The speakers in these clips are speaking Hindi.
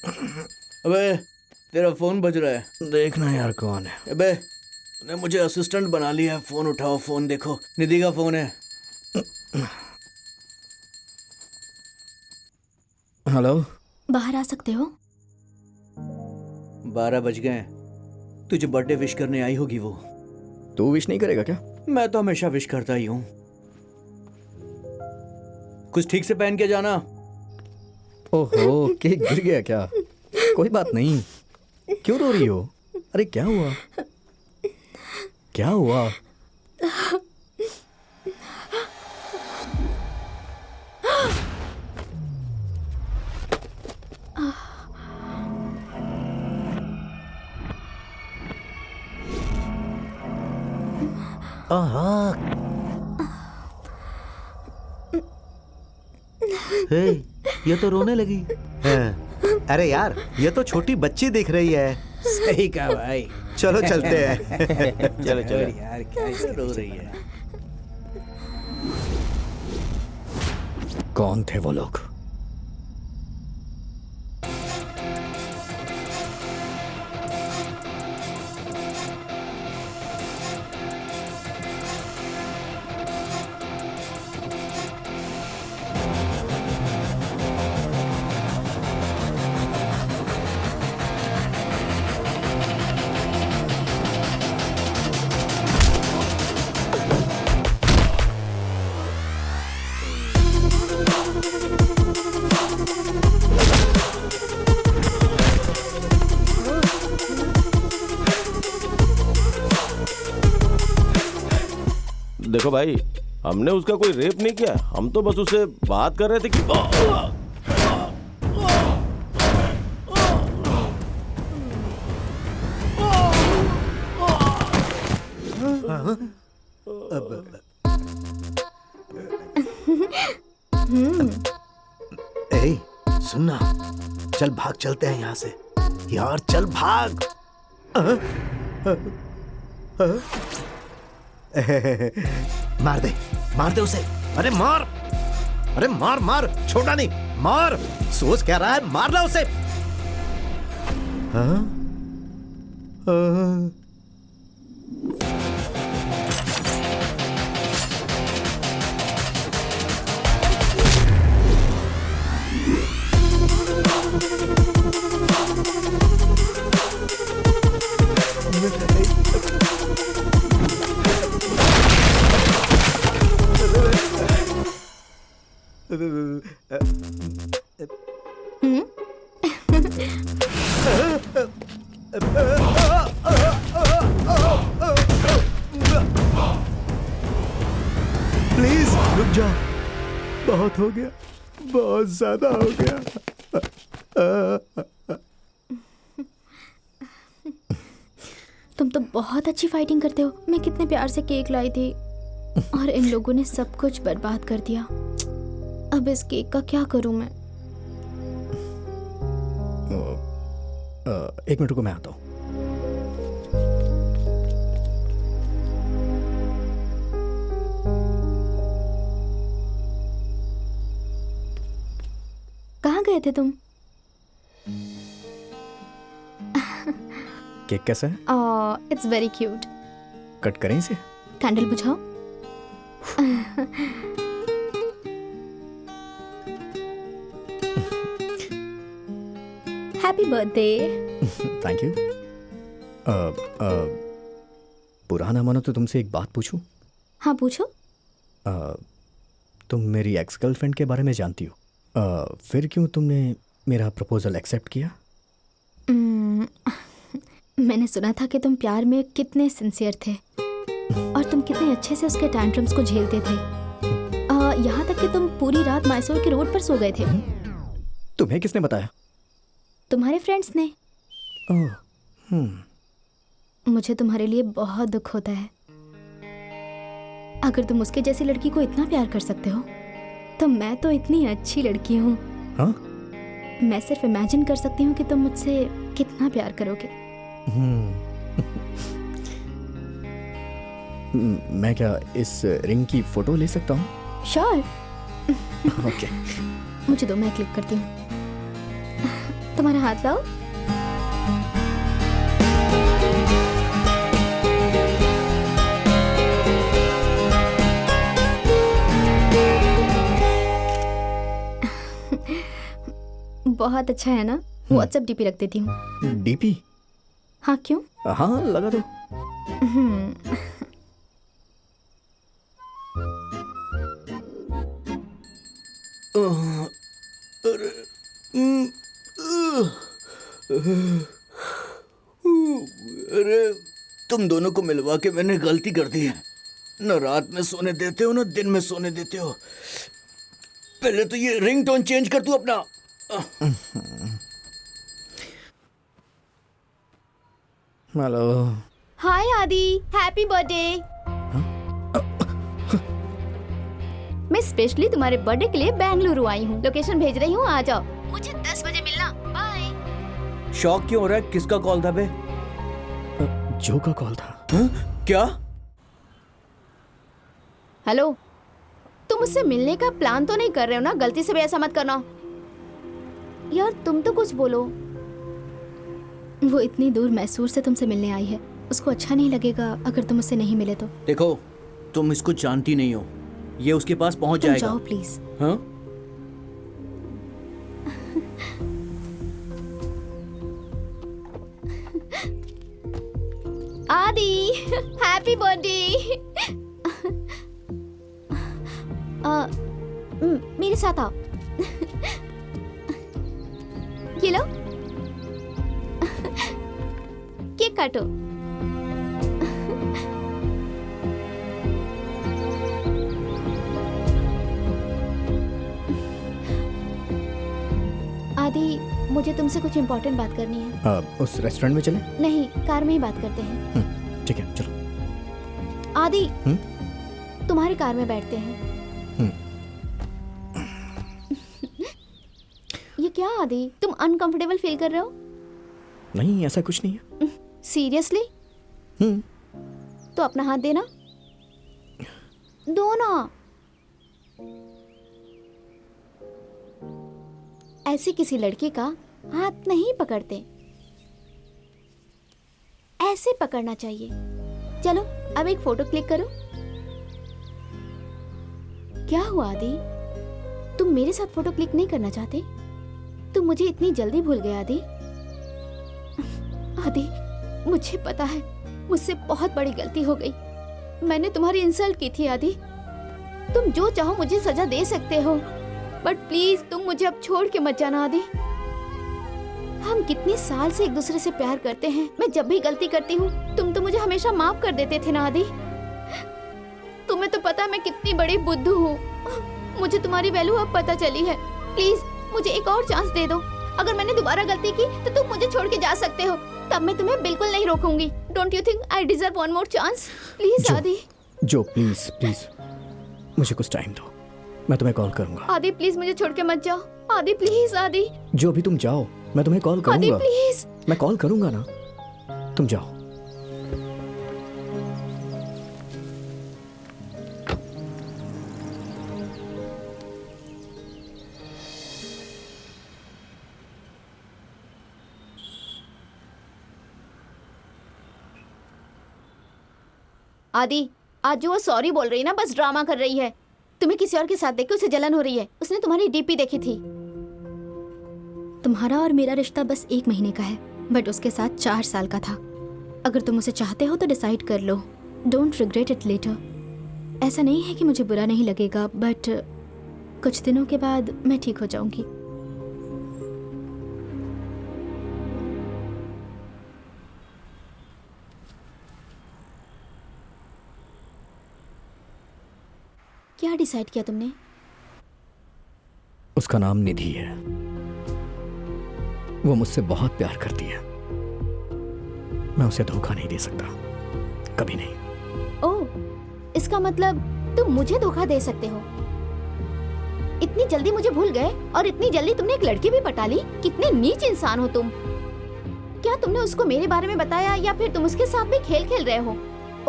अबे तेरा फोन बज रहा है। देखना यार कौन है। अबे ने मुझे असिस्टेंट बना लिया है। फोन उठाओ, फोन देखो, निधि का फोन है। हेलो। बाहर आ सकते हो? 12 बज गए। तुझे बर्थडे विश करने आई होगी वो। तू विश नहीं करेगा क्या? मैं तो हमेशा विश करता ही हूँ। कुछ ठीक से पहन के जाना। ओहो, केक गिर गया क्या? कोई बात नहीं। क्यों रो रही हो? अरे क्या हुआ? क्या हुआ? हे, ये तो रोने लगी। हाँ। अरे यार, ये तो छोटी बच्ची दिख रही है। सही कहा भाई। चलो चलते हैं। चलो चलो यार, क्या ऐसे रो रही है? कौन थे वो लोग? देखो भाई, हमने उसका कोई रेप नहीं किया। हम तो बस उससे बात कर रहे थे कि ए, सुनना, चल भाग चलते हैं यहाँ से। यार चल भाग। मार दे उसे। अरे मार, अरे मार मार, छोटा नहीं, मार। सोच क्या रहा है, मारना उसे। हाँ? प्लीज रुक जाओ, बहुत हो गया, बहुत ज्यादा हो गया। तुम तो बहुत अच्छी फाइटिंग करते हो। मैं कितने प्यार से केक लाई थी और इन लोगों ने सब कुछ बर्बाद कर दिया। अब इस केक का क्या करूं मैं? एक मिनट को मैं आता हूँ। कहाँ गए थे तुम? केक कैसा है? It's very cute. कट करें इसे? कैंडल बुझाओ। Happy birthday. Thank you. बुरा ना मानो तो तुमसे एक बात पूछूं? हाँ पूछो। तुम मेरी एक्स गर्लफ्रेंड के बारे में जानती हो। फिर क्यों तुमने मेरा प्रपोजल एक्सेप्ट किया? मैंने सुना था कि तुम प्यार में कितने सिंसियर थे और तुम कितने अच्छे से उसके टैंट्रम्स को झेलते थे। यहाँ तक कि तुम पूरी रात मैसूर के रोड पर सो गए थे। तुम्हें किसने बताया? तुम्हारे फ्रेंड्स ने। मुझे तुम्हारे लिए बहुत दुख होता है। अगर तुम उसके जैसी लड़की को इतना प्यार कर सकते हो तो मैं तो इतनी अच्छी लड़की हूँ। हाँ? मैं सिर्फ इमेजिन कर सकती हूँ कि तुम मुझसे कितना प्यार करोगे। मैं क्या इस रिंग की फोटो ले सकता हूँ? श्योर। ओके। मुझे दो, मैं क्लिक करती हूँ। तुम्हारा हाथ लाओ। बहुत अच्छा है ना? व्हाट्सएप डीपी रख देती हूँ। डीपी? हाँ क्यों? हाँ लगा दो। अरे तुम दोनों को मिलवा के मैंने गलती कर दी है। न रात में सोने देते हो न दिन में सोने देते हो। पहले तो ये रिंगटोन चेंज कर तू अपना। हेलो। हाय आदि, हैप्पी बर्थडे। मैं स्पेशली तुम्हारे बर्थडे के लिए बेंगलुरु आई हूँ। लोकेशन भेज रही हूँ, आ जाओ। मुझे 10 बजे मिलना। बाय। शौक क्यों हो रहा है? किसका कॉल था बे? जो का कॉल था। हाँ? क्या? हेलो, तुम मुझसे मिलने का प्लान तो नहीं कर रहे हो ना? गलती से भी ऐसा मत करना यार। तुम तो कुछ बोलो। वो इतनी दूर मैसूर से तुमसे मिलने आई है, उसको अच्छा नहीं लगेगा अगर तुम उससे नहीं मिले तो। देखो, तुम इसको जानती नहीं हो, ये उसके पास पहुंच तुम जाएगा। जाओ प्लीज। हाँ? आदि, हैप्पी बर्थडे। मेरे साथ आओ। ये लो, केक काटो। आदि, मुझे तुमसे कुछ इम्पोर्टेंट बात करनी है। उस रेस्टोरेंट में चले? नहीं, कार में ही बात करते हैं। ठीक है, चलो। आदि, तुम्हारी कार में बैठते हैं। ये क्या आदि, तुम अनकंफर्टेबल फील कर रहे हो? नहीं, ऐसा कुछ नहीं है। सीरियसली? तो अपना हाथ देना। दो ना। ऐसी किसी लड़की का हाथ नहीं पकड़ते, ऐसे पकड़ना चाहिए। चलो अब एक फोटो क्लिक करो। क्या हुआ आदि, तुम मेरे साथ फोटो क्लिक नहीं करना चाहते? तुम मुझे इतनी जल्दी भूल गए आदि। आदि, मुझे पता है मुझसे बहुत बड़ी गलती हो गई। मैंने तुम्हारी इंसल्ट की थी आदि। तुम जो चाहो मुझे सजा दे सकते हो, बट प्लीज तुम मुझे अब छोड़ के मत जाना आदि। हम कितने साल से एक दूसरे से प्यार करते हैं। मैं जब भी गलती करती हूँ तुम तो मुझे हमेशा माफ कर देते थे ना आदि। तुम्हें तो पता है मैं कितनी बड़ी बुद्धू हूँ। मुझे तुम्हारी वैल्यू अब पता चली है। प्लीज मुझे एक और चांस दे दो। अगर मैंने दोबारा गलती की तो तुम मुझे छोड़ के जा सकते हो, तब मैं तुम्हें बिल्कुल नहीं रोकूंगी। Don't you think I deserve one more chance? Please Aadi. जो प्लीज प्लीज मुझे कुछ टाइम दो, मैं तुम्हें कॉल करूंगा। आदि प्लीज मुझे छोड़ के मत जाओ। आदि प्लीज। आदि जो अभी तुम जाओ, मैं तुम्हें कॉल आदि करूंगा। प्लीज। मैं कॉल करूंगा ना, तुम जाओ। आदि, आज जो वो सॉरी बोल रही है ना, बस ड्रामा कर रही है। तुम्हें किसी और के साथ देख के उसे जलन हो रही है। उसने तुम्हारी डीपी देखी थी। तुम्हारा और मेरा रिश्ता बस 1 महीने का है, बट उसके साथ 4 साल का था। अगर तुम उसे चाहते हो तो डिसाइड कर लो। Don't regret it later. ऐसा नहीं है कि मुझे बुरा नहीं लगेगा, बट कुछ दिनों के बाद मैं ठीक हो जाऊंगी। क्या डिसाइड किया तुमने? उसका नाम निधि है। वो मुझसे बहुत प्यार करती है। मैं उसे धोखा नहीं दे सकता, कभी नहीं। ओह, इसका मतलब तुम मुझे धोखा दे सकते हो? इतनी जल्दी मुझे भूल गए और इतनी जल्दी तुमने एक लड़की भी पटा ली? कितने नीच इंसान हो तुम। क्या तुमने उसको मेरे बारे में बताया या फिर तुम उसके साथ भी खेल खेल रहे हो?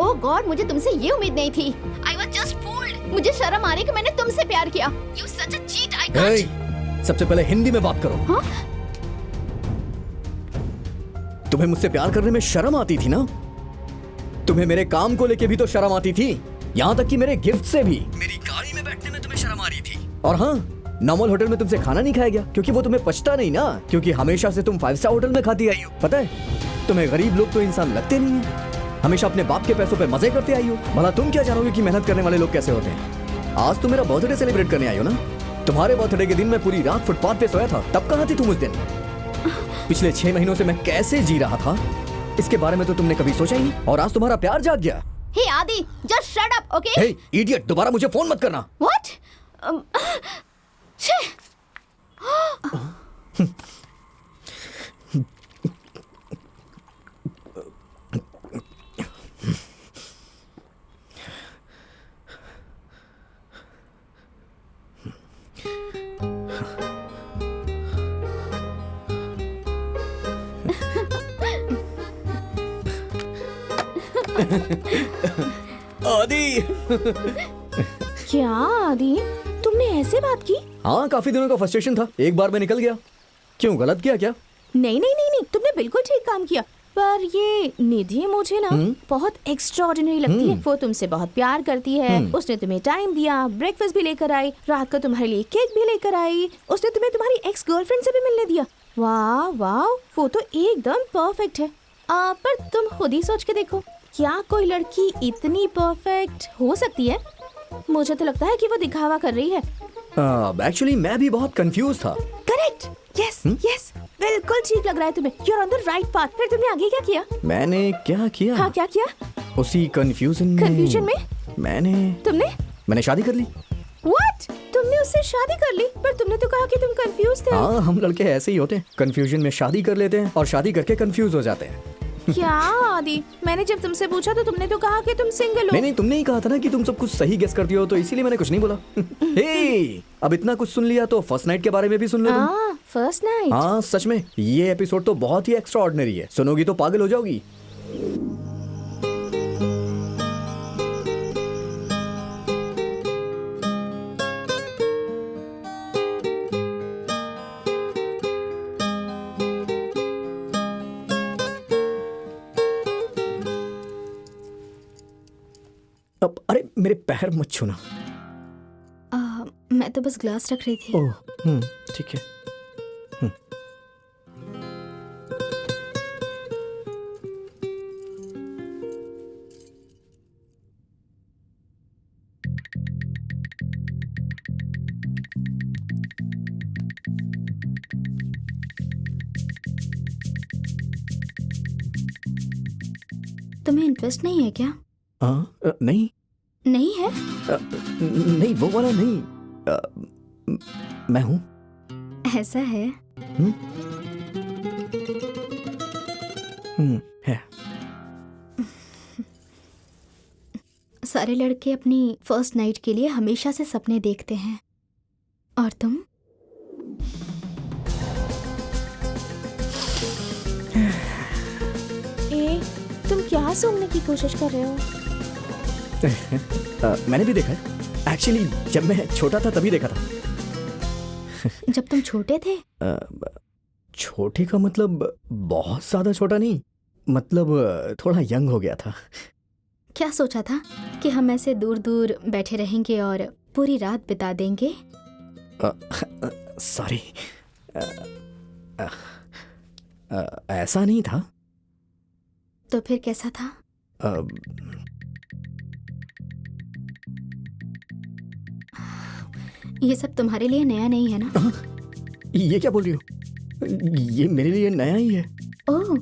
ओह गॉड, मुझे तुमसे ये उम्मीद नहीं थी। I was just fooled। मुझे शर्म आ रही कि मैंने तुमसे प्यार किया। You such a cheat, I can't। सबसे पहले हिंदी में बात करो। हाँ? तुम्हें मुझसे प्यार करने में शर्म आती थी ना? तुम्हें मेरे काम को लेके भी तो शर्म आती थी, यहाँ तक कि मेरे गिफ्ट से भी। मेरी गाड़ी में बैठने में तुम्हें शर्म आ रही थी। और हाँ, नॉर्मल होटल में तुमसे खाना नहीं खाया गया क्योंकि वो तुम्हें पचता नहीं ना, क्योंकि हमेशा से तुम 5 स्टार होटल में खाती आई हो। पता है, तुम्हें गरीब लोग तो इंसान लगते नहीं है, हमेशा अपने बाप के पैसों पे मजे करते आई हो। भला तुम क्या जानोगे कि मेहनत करने वाले लोग कैसे होते हैं? आज तुम मेरा बर्थडे सेलिब्रेट करने आई हो ना? तुम्हारे बर्थडे के दिन मैं पूरी रात फुटपाथ पे सोया था, तब कहाँ थी तुम उस दिन? पिछले 6 महीनों से मैं कैसे जी रहा था, इसके बारे में तो तुमने कभी सोचा ही नहीं, और आज तुम्हारा प्यार जाग गया। हे आदि, जस्ट शट अप, ओके? हे इडियट, दोबारा मुझे फोन मत करना। व्हाट? आदि, क्या आदि, तुमने ऐसे बात की? हाँ, काफी दिनों का फ्रस्ट्रेशन था, एक बार में निकल गया। क्यों, गलत किया क्या? नहीं नहीं नहीं नहीं, तुमने बिल्कुल ठीक काम किया। पर ये निधि मुझे ना बहुत एक्स्ट्राऑर्डिनरी लगती है। वो तुमसे बहुत प्यार करती है, उसने तुम्हें टाइम दिया, ब्रेकफास्ट भी लेकर आई, रात को तुम्हारे लिए केक भी लेकर आई, उसने तुम्हें तुम्हारी एक्स गर्लफ्रेंड से भी मिलने दिया। वाह वाह, वो तो एकदम परफेक्ट है। पर तुम खुद ही सोच के देखो, क्या कोई लड़की इतनी परफेक्ट हो सकती है? मुझे तो लगता है कि वो दिखावा कर रही है। एक्चुअली मैं भी बहुत कंफ्यूज था। करेक्ट, यस यस, बिल्कुल ठीक लग रहा है तुम्हें। You are on the right path. फिर तुमने आगे क्या किया? मैंने क्या किया? हाँ, क्या किया? उसी कंफ्यूजन में मैंने शादी कर ली। व्हाट? तुमने उससे शादी कर ली? पर तुमने तो कहा कि तुम कंफ्यूज थे। हाँ, हम लड़के ऐसे ही होते हैं, कंफ्यूजन में शादी कर लेते हैं और शादी करके कंफ्यूज हो जाते हैं। क्या आदि, मैंने जब तुमसे पूछा तो तुमने तो कहा कि तुम सिंगल हो। नहीं, तुमने ही कहा था ना कि तुम सब कुछ सही गेस करती हो, तो इसीलिए मैंने कुछ नहीं बोला। हे, अब इतना कुछ सुन लिया तो फर्स्ट नाइट के बारे में भी सुन लो तुम। First night? हाँ, सच में ये एपिसोड तो बहुत ही एक्स्ट्राऑर्डिनरी है, सुनोगी तो पागल हो जाओगी। अब अरे, मेरे पैर मत छूना। मैं तो बस ग्लास रख रही थी। ओह, ठीक है। तुम्हें इंटरेस्ट नहीं है क्या? नहीं नहीं है? नहीं, वो वाला नहीं। मैं हूँ। ऐसा है? है। सारे लड़के अपनी फर्स्ट नाइट के लिए हमेशा से सपने देखते हैं, और तुम? तुम क्या सूंघने की कोशिश कर रहे हो? मैंने भी देखा है। एक्चुअली जब मैं छोटा था तभी देखा था। जब तुम छोटे थे? छोटे का मतलब बहुत ज्यादा छोटा नहीं, मतलब थोड़ा यंग हो गया था। क्या सोचा था कि हम ऐसे दूर दूर बैठे रहेंगे और पूरी रात बिता देंगे? सॉरी, ऐसा नहीं था। तो फिर कैसा था? ये सब तुम्हारे लिए नया नहीं है ना? ये क्या बोल रही हो? ये मेरे लिए नया ही है। ओह,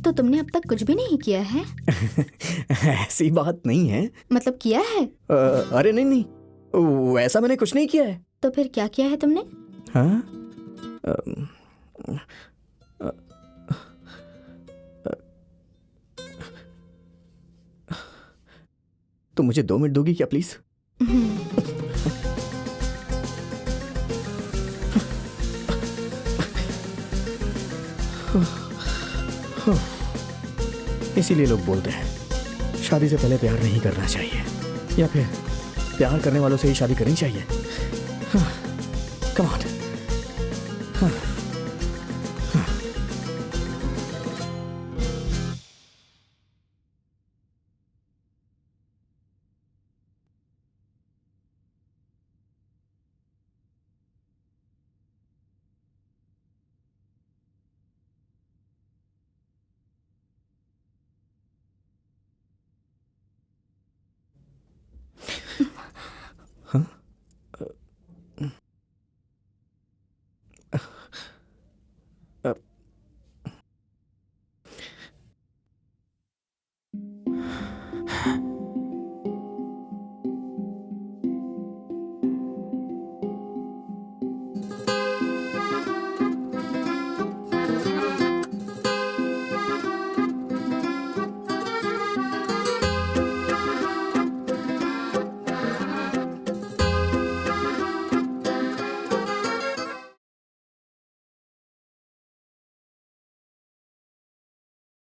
तो तुमने अब तक कुछ भी नहीं किया है? ऐसी बात नहीं है। मतलब किया है? अरे नहीं, वैसा मैंने कुछ नहीं किया है। तो फिर क्या किया है तुमने? हाँ? तो मुझे 2 मिनट दोगी क्या प्लीज? इसीलिए लोग बोलते हैं शादी से पहले प्यार नहीं करना चाहिए, या फिर प्यार करने वालों से ही शादी करनी चाहिए। Come on.